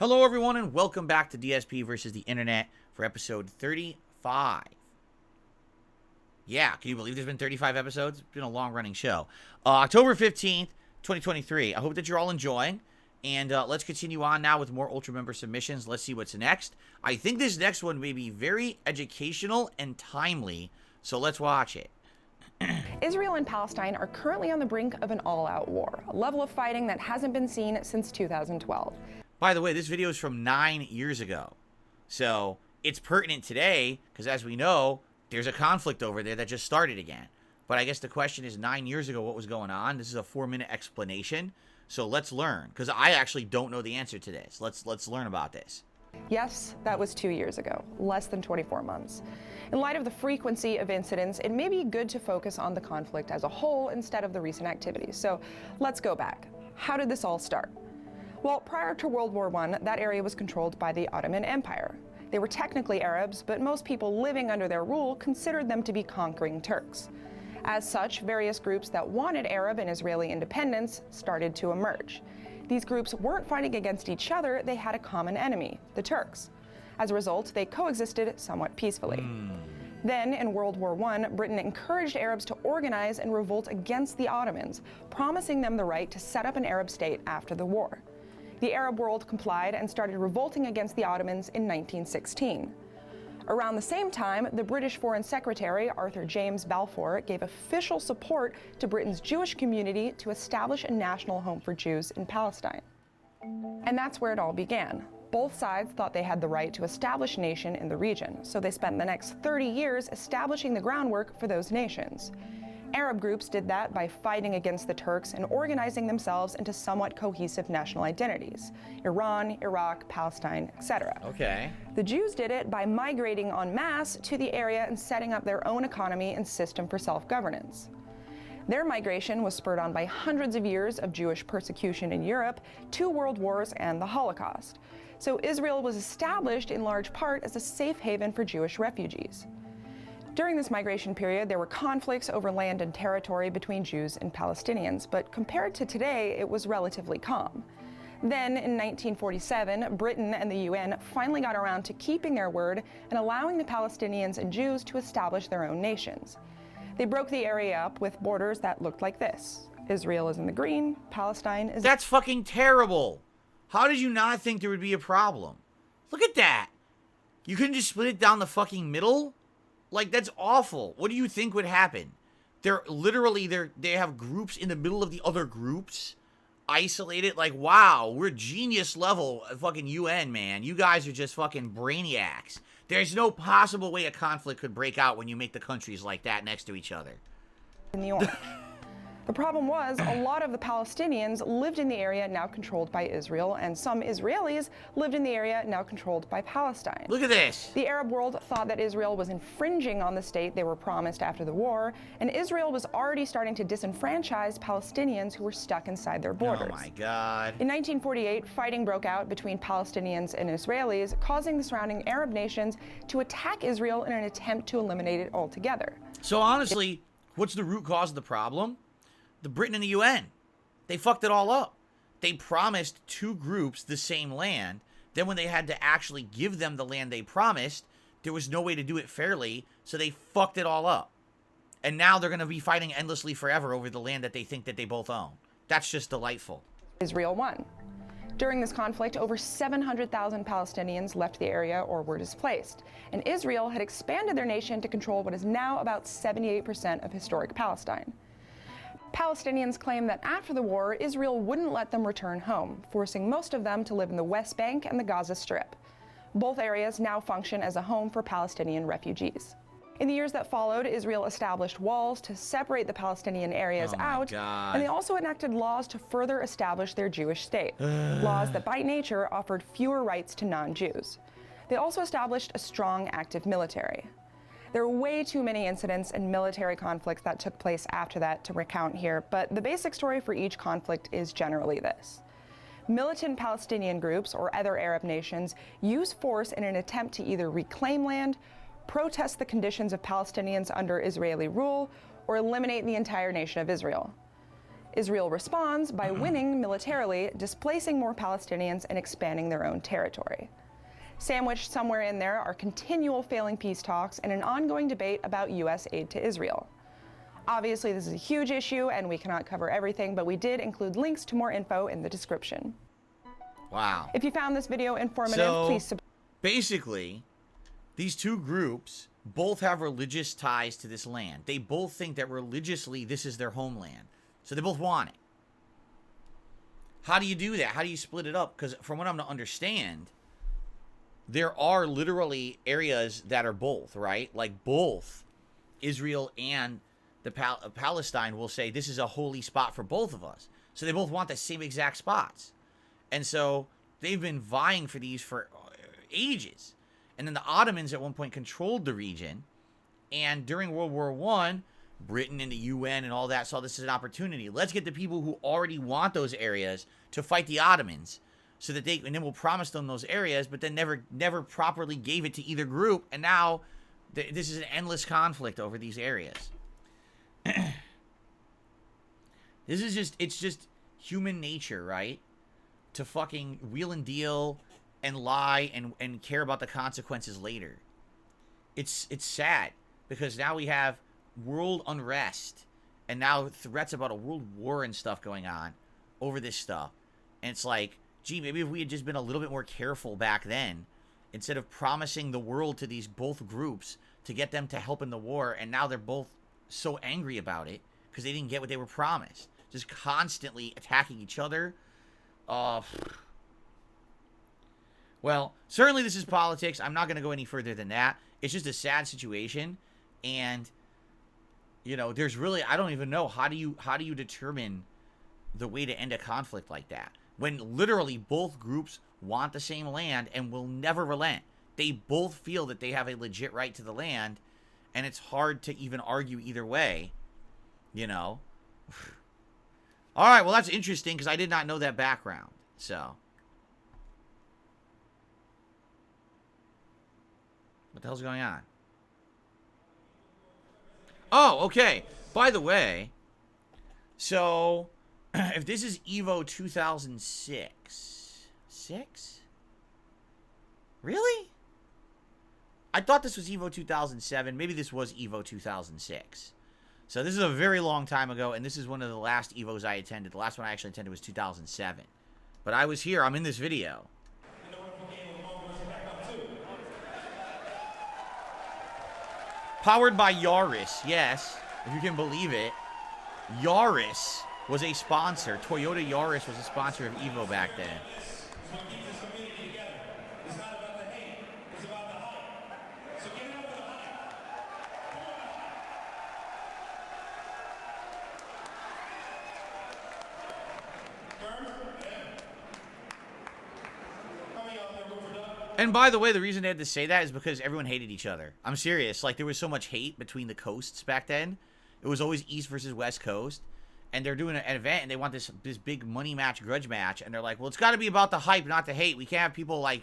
Hello, everyone, and welcome back to DSP versus the Internet for episode 35. Yeah, can you believe there's been 35 episodes? It's been a long-running show. October 15th, 2023. I hope that you're all enjoying. And let's continue on now with more Ultra member submissions. Let's see what's next. I think this next one may be very educational and timely, so let's watch it. Israel and Palestine are currently on the brink of an all-out war, a level of fighting that hasn't been seen since 2012. By the way, this video is from 9 years ago, so it's pertinent today because, as we know, there's a conflict over there that just started again. But I guess the question is, 9 years ago, what was going on? This is a 4-minute explanation, so let's learn, because I actually don't know the answer to this. Let's learn about this. Yes, that was 2 years ago, less than 24 months. In light of the frequency of incidents, it may be good to focus on the conflict as a whole instead of the recent activities. So let's go back. How did this all start? Well, prior to World War I, that area was controlled by the Ottoman Empire. They were technically Arabs, but most people living under their rule considered them to be conquering Turks. As such, various groups that wanted Arab and Israeli independence started to emerge. These groups weren't fighting against each other, they had a common enemy, the Turks. As a result, they coexisted somewhat peacefully. Then, in World War I, Britain encouraged Arabs to organize and revolt against the Ottomans, promising them the right to set up an Arab state after the war. The Arab world complied and started revolting against the Ottomans in 1916. Around the same time, the British Foreign Secretary, Arthur James Balfour, gave official support to Britain's Jewish community to establish a national home for Jews in Palestine. And that's where it all began. Both sides thought they had the right to establish a nation in the region, so they spent the next 30 years establishing the groundwork for those nations. Arab groups did that by fighting against the Turks and organizing themselves into somewhat cohesive national identities: Iran, Iraq, Palestine, etc. Okay. The Jews did it by migrating en masse to the area and setting up their own economy and system for self-governance. Their migration was spurred on by hundreds of years of Jewish persecution in Europe, 2 world wars, and the Holocaust. So Israel was established in large part as a safe haven for Jewish refugees. During this migration period, there were conflicts over land and territory between Jews and Palestinians, but compared to today, it was relatively calm. Then, in 1947, Britain and the UN finally got around to keeping their word and allowing the Palestinians and Jews to establish their own nations. They broke the area up with borders that looked like this. Israel is in the green, Palestine is... That's fucking terrible. How did you not think there would be a problem? Look at that. You couldn't just split it down the fucking middle? Like, that's awful. What do you think would happen? They're literally, they have groups in the middle of the other groups, isolated. Like, wow, we're genius level fucking UN, man. You guys are just fucking brainiacs. There's no possible way a conflict could break out when you make the countries like that next to each other. in the orange. The problem was, a lot of the Palestinians lived in the area now controlled by Israel, and some Israelis lived in the area now controlled by Palestine. Look at this. The Arab world thought that Israel was infringing on the state they were promised after the war, and Israel was already starting to disenfranchise Palestinians who were stuck inside their borders. Oh my God. In 1948, fighting broke out between Palestinians and Israelis, causing the surrounding Arab nations to attack Israel in an attempt to eliminate it altogether. So honestly, what's the root cause of the problem? The Britain and the UN. They fucked it all up. They promised 2 groups the same land. Then when they had to actually give them the land they promised, there was no way to do it fairly, so they fucked it all up. And now they're going to be fighting endlessly forever over the land that they think that they both own. That's just delightful. Israel won. During this conflict, over 700,000 Palestinians left the area or were displaced, and Israel had expanded their nation to control what is now about 78% of historic Palestine. Palestinians claim that after the war, Israel wouldn't let them return home, forcing most of them to live in the West Bank and the Gaza Strip. Both areas now function as a home for Palestinian refugees. In the years that followed, Israel established walls to separate the Palestinian areas out, and they also enacted laws to further establish their Jewish state, laws that by nature offered fewer rights to non-Jews. They also established a strong, active military. There are way too many incidents and military conflicts that took place after that to recount here, but the basic story for each conflict is generally this. Militant Palestinian groups or other Arab nations use force in an attempt to either reclaim land, protest the conditions of Palestinians under Israeli rule, or eliminate the entire nation of Israel. Israel responds by winning militarily, displacing more Palestinians and expanding their own territory. Sandwiched somewhere in there are continual failing peace talks and an ongoing debate about U.S. aid to Israel. Obviously, this is a huge issue and we cannot cover everything, but we did include links to more info in the description. Wow. If you found this video informative, please subscribe. Basically, these two groups both have religious ties to this land. They both think that religiously this is their homeland. So they both want it. How do you do that? How do you split it up? Because from what I'm to understand, there are literally areas that are both, right? Like both Israel and the Palestine will say this is a holy spot for both of us. So they both want the same exact spots. And so they've been vying for these for ages. And then the Ottomans at one point controlled the region. And during World War I, Britain and the UN and all that saw this as an opportunity. Let's get the people who already want those areas to fight the Ottomans, so that and then we'll promise them those areas, but then never properly gave it to either group. And now this is an endless conflict over these areas. This is it's just human nature, right? To fucking wheel and deal and lie and care about the consequences later. It's sad because now we have world unrest and now threats about a world war and stuff going on over this stuff. And it's like, gee, maybe if we had just been a little bit more careful back then, instead of promising the world to these both groups to get them to help in the war, and now they're both so angry about it because they didn't get what they were promised, just constantly attacking each other. Well, certainly this is politics. I'm not going to go any further than that. It's just a sad situation. And, you know, there's really, I don't even know, how do you determine the way to end a conflict like that? When literally both groups want the same land and will never relent. They both feel that they have a legit right to the land, and it's hard to even argue either way, you know? All right, well, that's interesting because I did not know that background, so. What the hell's going on? Oh, okay. By the way, so if this is Evo 2006, really? I thought this was Evo 2007. Maybe this was Evo 2006. So this is a very long time ago, and this is one of the last Evos I attended. The last one I actually attended was 2007. But I was here. I'm in this video. Powered by Yaris, yes, if you can believe it. Yaris was a sponsor. Toyota Yaris was a sponsor of Evo back then. And by the way, the reason they had to say that is because everyone hated each other. I'm serious. Like, there was so much hate between the coasts back then. It was always East versus West Coast. And they're doing an event, and they want this big money match, grudge match. And they're like, well, it's got to be about the hype, not the hate. We can't have people, like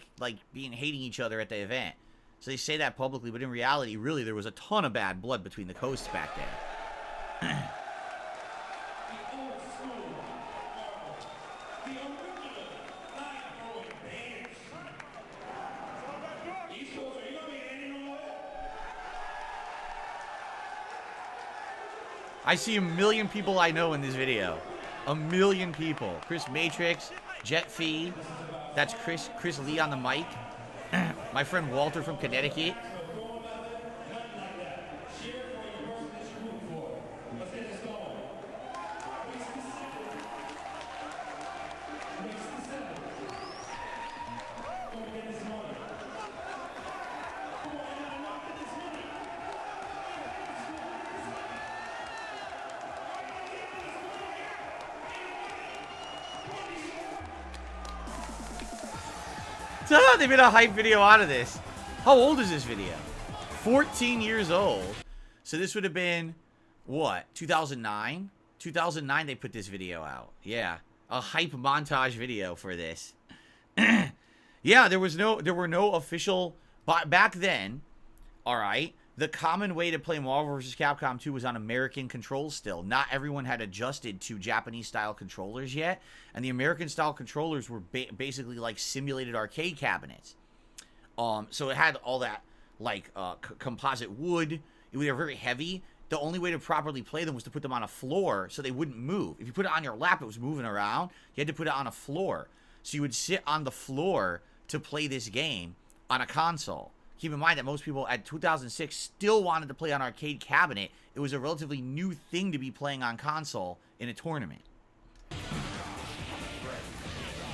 being hating each other at the event. So they say that publicly, but in reality, really, there was a ton of bad blood between the coasts back then. I see a million people I know in this video. A million people. Chris Matrix, Jet Fee. That's Chris Lee on the mic. My friend Walter from Connecticut. They made a hype video out of this. How old is this video? 14 years old. So this would have been, what, 2009? 2009 they put this video out. Yeah, a hype montage video for this. Yeah, there were no official, back then, all right, the common way to play Marvel vs. Capcom 2 was on American controls still. Not everyone had adjusted to Japanese-style controllers yet, and the American-style controllers were basically like simulated arcade cabinets. So it had all that, like, composite wood. They were very heavy. The only way to properly play them was to put them on a floor so they wouldn't move. If you put it on your lap, it was moving around. You had to put it on a floor. So you would sit on the floor to play this game on a console. Keep in mind that most people at 2006 still wanted to play on arcade cabinet. It was a relatively new thing to be playing on console in a tournament.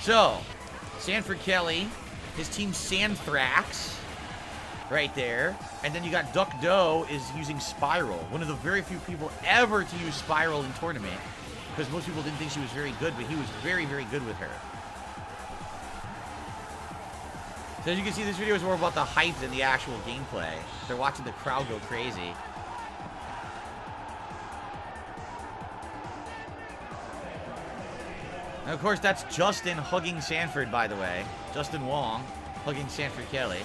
So, Sanford Kelly, his team Santhrax, right there. And then you got Duck Doe is using Spiral. One of the very few people ever to use Spiral in tournament. Because most people didn't think she was very good, but he was very, very good with her. So as you can see, this video is more about the hype than the actual gameplay. They're watching the crowd go crazy. And of course, that's Justin hugging Sanford, by the way. Justin Wong hugging Sanford Kelly.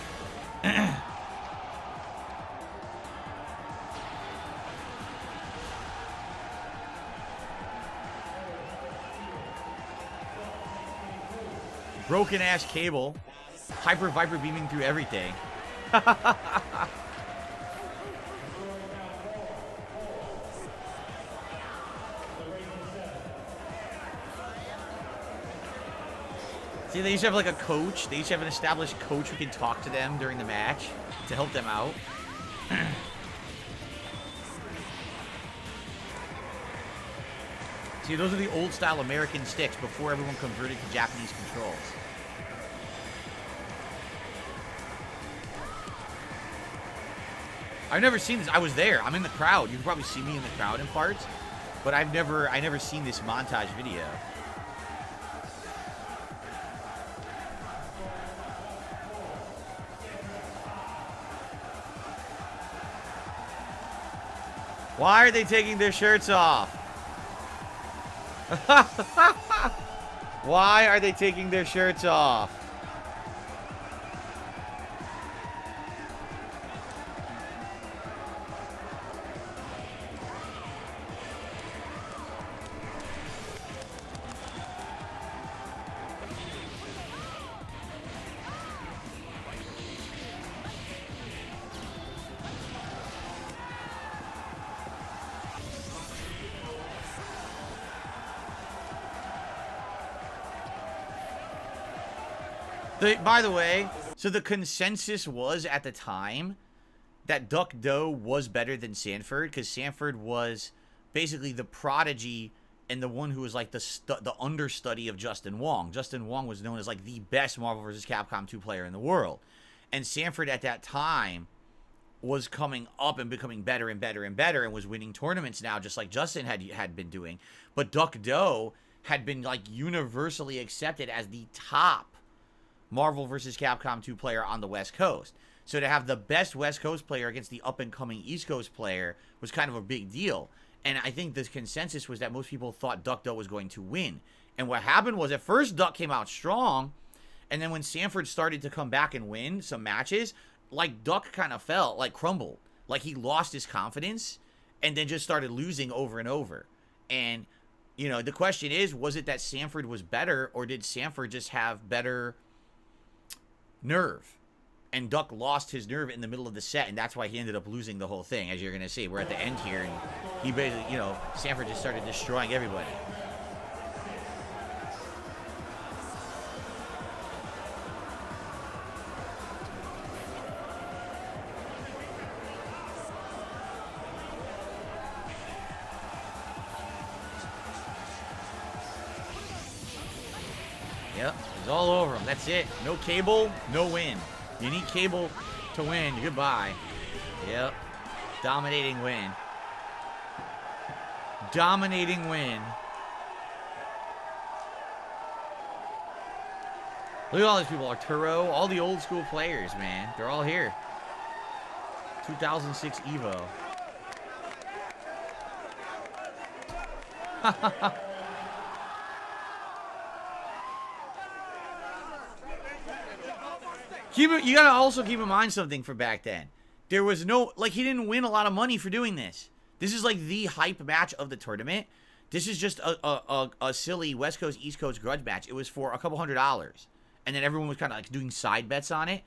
Broken ass cable. Hyper Viper beaming through everything. See, they used to have like a coach. They used to have an established coach who can talk to them during the match to help them out. See, those are the old style American sticks before everyone converted to Japanese controls. I've never seen this. I was there. I'm in the crowd. You can probably see me in the crowd in parts, but I never seen this montage video. Why are they taking their shirts off? Why are they taking their shirts off? By the way, so the consensus was at the time that Duck Doe was better than Sanford, because Sanford was basically the prodigy and the one who was like the understudy of Justin Wong. Justin Wong was known as like the best Marvel vs. Capcom 2 player in the world. And Sanford at that time was coming up and becoming better and better and better and was winning tournaments now, just like Justin had been doing. But Duck Doe had been like universally accepted as the top Marvel vs. Capcom 2 player on the West Coast. So to have the best West Coast player against the up-and-coming East Coast player was kind of a big deal. And I think the consensus was that most people thought Duck Doe was going to win. And what happened was, at first, Duck came out strong, and then when Sanford started to come back and win some matches, like, Duck kind of fell, like, crumbled. Like, he lost his confidence, and then just started losing over and over. And, you know, the question is, was it that Sanford was better, or did Sanford just have better nerve? And Duck lost his nerve in the middle of the set, and that's why he ended up losing the whole thing, as you're going to see. We're at the end here, and he basically, you know, Sanford just started destroying everybody. Yep, it's all over him. That's it. No cable, no win. You need cable to win. Goodbye. Yep. Dominating win. Dominating win. Look at all these people. Arturo, all the old school players, man. They're all here. 2006 Evo. You gotta also keep in mind something for back then. There was no, like, he didn't win a lot of money for doing this. This is like the hype match of the tournament. This is just a silly West Coast, East Coast grudge match. It was for a couple $100. And then everyone was kind of like doing side bets on it.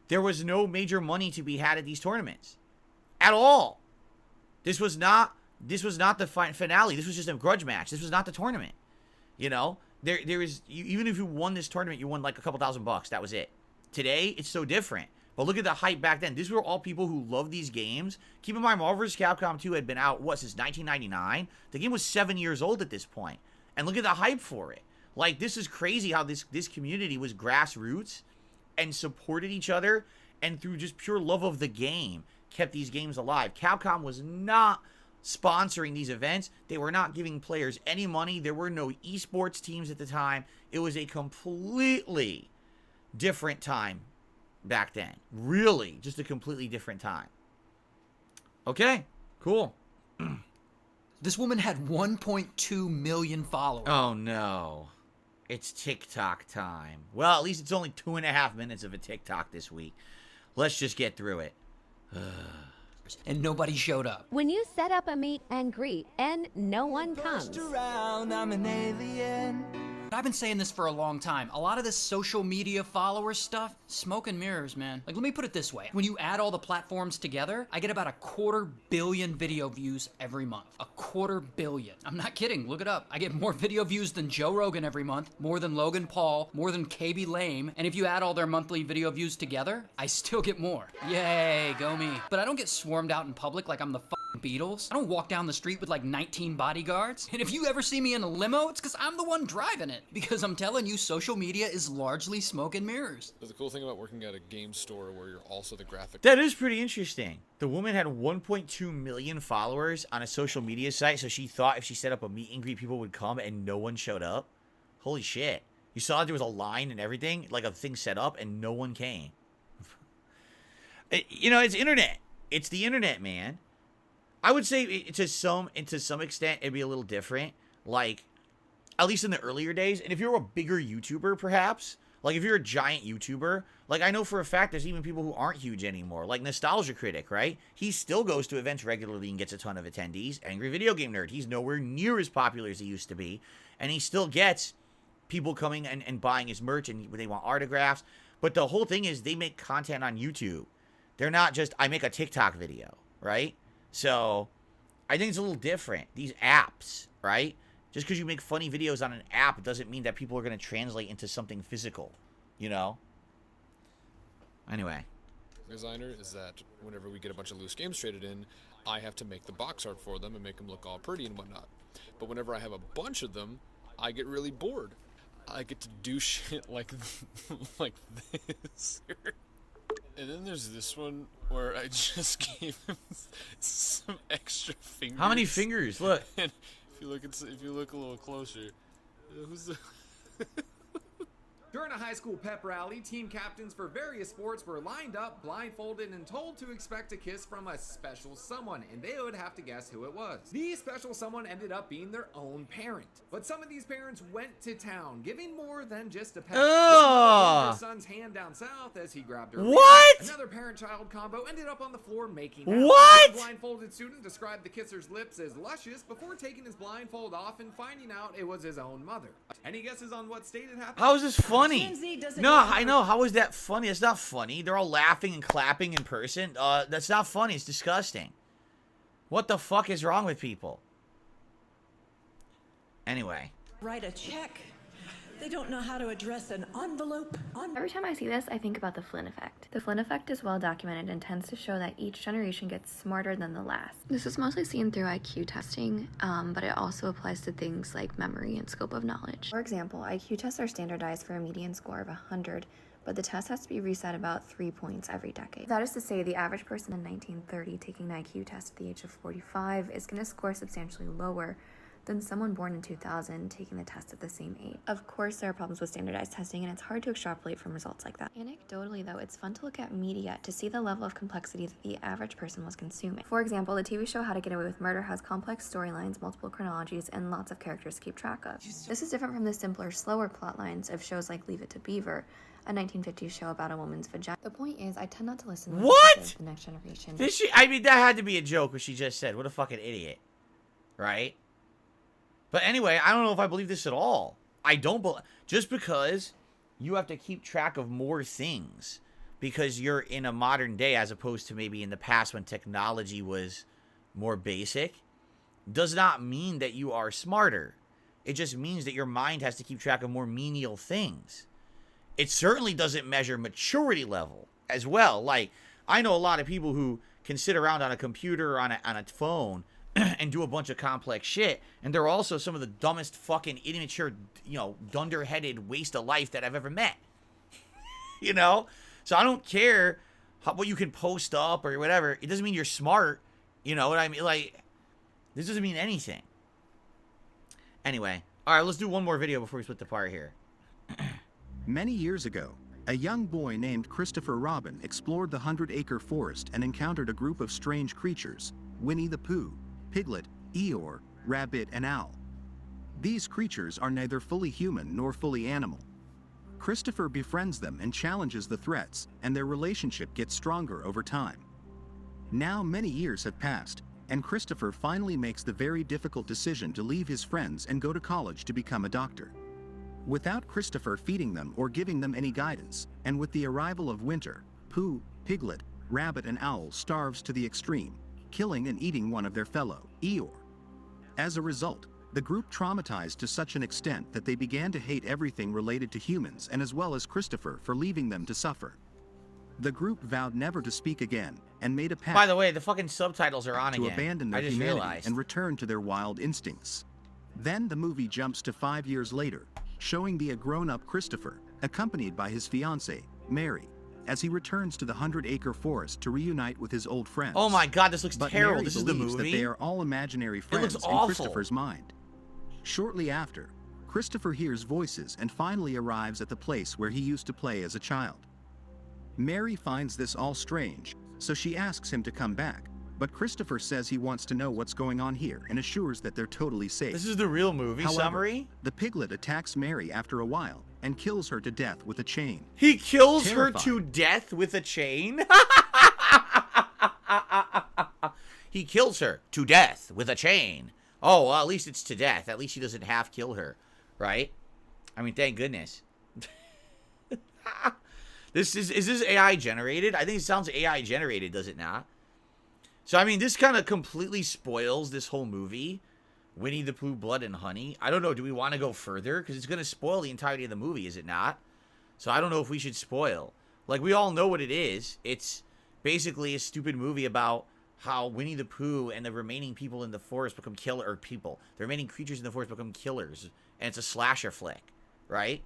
There was no major money to be had at these tournaments. At all. This was not the finale. This was just a grudge match. This was not the tournament. You know? There is, even if you won this tournament, you won like a couple $1,000. That was it. Today, it's so different. But look at the hype back then. These were all people who loved these games. Keep in mind, Marvel vs. Capcom 2 had been out, since 1999? The game was 7 years old at this point. And look at the hype for it. Like, this is crazy how this community was grassroots and supported each other, and through just pure love of the game, kept these games alive. Capcom was not sponsoring these events. They were not giving players any money. There were no esports teams at the time. It was a completely different time back then. Really, just a completely different time. Okay, cool. This woman had 1.2 million followers. Oh no. It's TikTok time. Well, at least it's only 2.5 minutes of a TikTok this week. Let's just get through it. And nobody showed up. When you set up a meet and greet and no one comes. Around, I'm an alien. I've been saying this for a long time. A lot of this social media follower stuff, smoke and mirrors, man. Like, let me put it this way. When you add all the platforms together, I get about 250 million video views every month. 250 million. I'm not kidding. Look it up. I get more video views than Joe Rogan every month, more than Logan Paul, more than KB Lame. And if you add all their monthly video views together, I still get more. Yay, go me. But I don't get swarmed out in public like I'm the Beatles. I don't walk down the street with like 19 bodyguards. And if you ever see me in a limo, it's because I'm the one driving it. Because I'm telling you, social media is largely smoke and mirrors. There's a cool thing about working at a game store where you're also the graphic. That is pretty interesting. The woman had 1.2 million followers on a social media site, so she thought if she set up a meet and greet, people would come, and no one showed up. Holy shit. You saw there was a line and everything, like a thing set up, and no one came. It's internet. It's the internet, man. I would say to some extent it'd be a little different, like at least in the earlier days. And if you're a bigger YouTuber, perhaps, like if you're a giant YouTuber, like I know for a fact there's even people who aren't huge anymore, like Nostalgia Critic, right? He still goes to events regularly and gets a ton of attendees. Angry Video Game Nerd, he's nowhere near as popular as he used to be, and he still gets people coming and buying his merch, and they want autographs. But the whole thing is they make content on YouTube. They're not just, I make a TikTok video, right? So, I think it's a little different. These apps, right? Just because you make funny videos on an app doesn't mean that people are going to translate into something physical, you know? Anyway. Designer is that whenever we get a bunch of loose games traded in, I have to make the box art for them and make them look all pretty and whatnot. But whenever I have a bunch of them, I get really bored. I get to do shit like this. And then there's this one where I just gave him some extra fingers. How many fingers? Look. And if you look a little closer, who's the? During a high school pep rally, team captains for various sports were lined up, blindfolded, and told to expect a kiss from a special someone, and they would have to guess who it was. The special someone ended up being their own parent. But some of these parents went to town, giving more than just a pet. Their son's hand down south as he grabbed her. What? Another parent-child combo ended up on the floor making out. What? The blindfolded student described the kisser's lips as luscious before taking his blindfold off and finding out it was his own mother. Any guesses on what state it happened? How is this funny? No, I know. How is that funny? It's not funny. They're all laughing and clapping in person. That's not funny. It's disgusting. What the fuck is wrong with people? Anyway. Write a check. They don't know how to address an envelope. Every time I see this, I think about the Flynn effect. The Flynn effect is well documented and tends to show that each generation gets smarter than the last. This is mostly seen through IQ testing, but it also applies to things like memory and scope of knowledge. For example, IQ tests are standardized for a median score of 100, but the test has to be reset about 3 points every decade. That is to say, the average person in 1930 taking an IQ test at the age of 45 is going to score substantially lower than someone born in 2000 taking the test at the same age. Of course, there are problems with standardized testing, and it's hard to extrapolate from results like that. Anecdotally, though, it's fun to look at media to see the level of complexity that the average person was consuming. For example, the TV show How to Get Away with Murder has complex storylines, multiple chronologies, and lots of characters to keep track of. This is different from the simpler, slower plot lines of shows like Leave It to Beaver, a 1950s show about a woman's vagina. The point is, I tend not to listen to What? the next generation. I mean, that had to be a joke, what she just said. What a fucking idiot. Right? But anyway, I don't know if I believe this at all. I don't believe... Just because you have to keep track of more things because you're in a modern day as opposed to maybe in the past when technology was more basic, does not mean that you are smarter. It just means that your mind has to keep track of more menial things. It certainly doesn't measure maturity level as well. Like, I know a lot of people who can sit around on a computer or on a phone and do a bunch of complex shit, and they're also some of the dumbest fucking immature, you know, dunderheaded waste of life that I've ever met. You know? So I don't care what you can post up or whatever. It doesn't mean you're smart. You know what I mean? Like, this doesn't mean anything. Anyway, all right, let's do one more video before we split the part here. Many years ago, a young boy named Christopher Robin explored the 100-acre forest and encountered a group of strange creatures: Winnie the Pooh, Piglet, Eeyore, Rabbit, and Owl. These creatures are neither fully human nor fully animal. Christopher befriends them and challenges the threats, and their relationship gets stronger over time. Now many years have passed, and Christopher finally makes the very difficult decision to leave his friends and go to college to become a doctor. Without Christopher feeding them or giving them any guidance, and with the arrival of winter, Pooh, Piglet, Rabbit, and Owl starves to the extreme, killing and eating one of their fellow, Eeyore. As a result, the group traumatized to such an extent that they began to hate everything related to humans and as well as Christopher for leaving them to suffer. The group vowed never to speak again and made a pact. By the way, the fucking subtitles are on to again. abandon their I just humanity realized. and return to their wild instincts. Then the movie jumps to 5 years later, showing a grown-up Christopher, accompanied by his fiancée, Mary, as he returns to the 100-acre forest to reunite with his old friends. Oh my god, this looks But terrible. Mary this is the believes movie? that they are all imaginary friends looks in awful. Christopher's mind. Shortly after, Christopher hears voices and finally arrives at the place where he used to play as a child. Mary finds this all strange, so she asks him to come back, but Christopher says he wants to know what's going on here and assures that they're totally safe. This is the real movie However, summary? the piglet attacks Mary after a while and kills her to death with a chain. He kills Terrified. her to death with a chain? He kills her to death with a chain. Oh, well, at least it's to death. At least he doesn't half kill her, right? I mean, thank goodness. Is this AI generated? I think it sounds AI generated, does it not? So, I mean, this kind of completely spoils this whole movie. Winnie the Pooh, Blood and Honey. I don't know. Do we want to go further? Because it's going to spoil the entirety of the movie, is it not? So, I don't know if we should spoil. Like, we all know what it is. It's basically a stupid movie about how Winnie the Pooh and the remaining people in the forest become the remaining creatures in the forest become killers. And it's a slasher flick, right?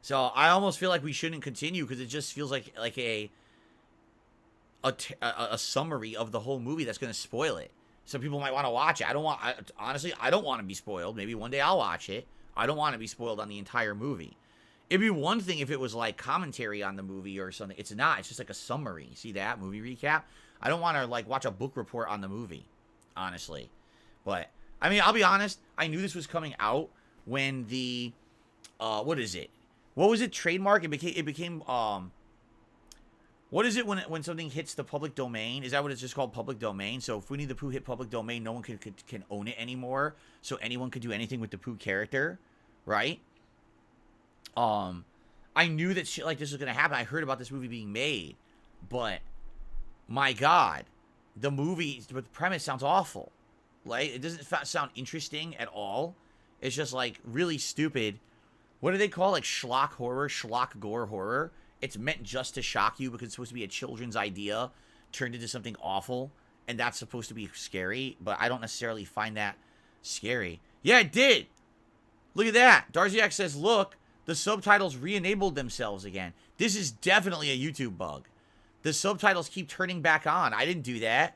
So, I almost feel like we shouldn't continue because it just feels like a summary of the whole movie that's going to spoil it. Some people might want to watch it. Honestly, I don't want to be spoiled. Maybe one day I'll watch it. I don't want to be spoiled on the entire movie. It'd be one thing if it was like commentary on the movie or something. It's not. It's just like a summary. See that? Movie recap. I don't want to like watch a book report on the movie, honestly. But, I mean, I'll be honest. I knew this was coming out when the, what is it? What was it? Trademark? It became what is it when something hits the public domain? Is that what it's just called, public domain? So if Winnie the Pooh hit public domain, no one can own it anymore. So anyone could do anything with the Pooh character, right? I knew that shit like this was going to happen. I heard about this movie being made. But, my God, the premise sounds awful. Like, it doesn't sound interesting at all. It's just, like, really stupid. What do they call, like, schlock horror, schlock gore horror? It's meant just to shock you because it's supposed to be a children's idea turned into something awful. And that's supposed to be scary, but I don't necessarily find that scary. Yeah, it did! Look at that! Darziak says, look, the subtitles re-enabled themselves again. This is definitely a YouTube bug. The subtitles keep turning back on. I didn't do that.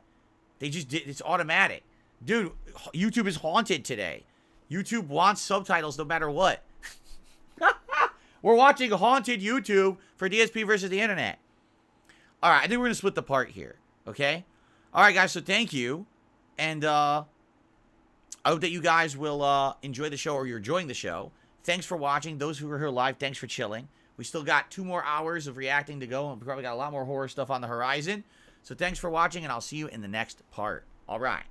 They just did. It's automatic. Dude, YouTube is haunted today. YouTube wants subtitles no matter what. We're watching haunted YouTube for DSP versus the internet. All right, I think we're going to split the part here, okay? All right, guys, so thank you. And I hope that you guys will enjoy the show or you're enjoying the show. thanks for watching. Those who are here live, thanks for chilling. We still got 2 more hours of reacting to go, and we probably got a lot more horror stuff on the horizon. So thanks for watching, and I'll see you in the next part. All right.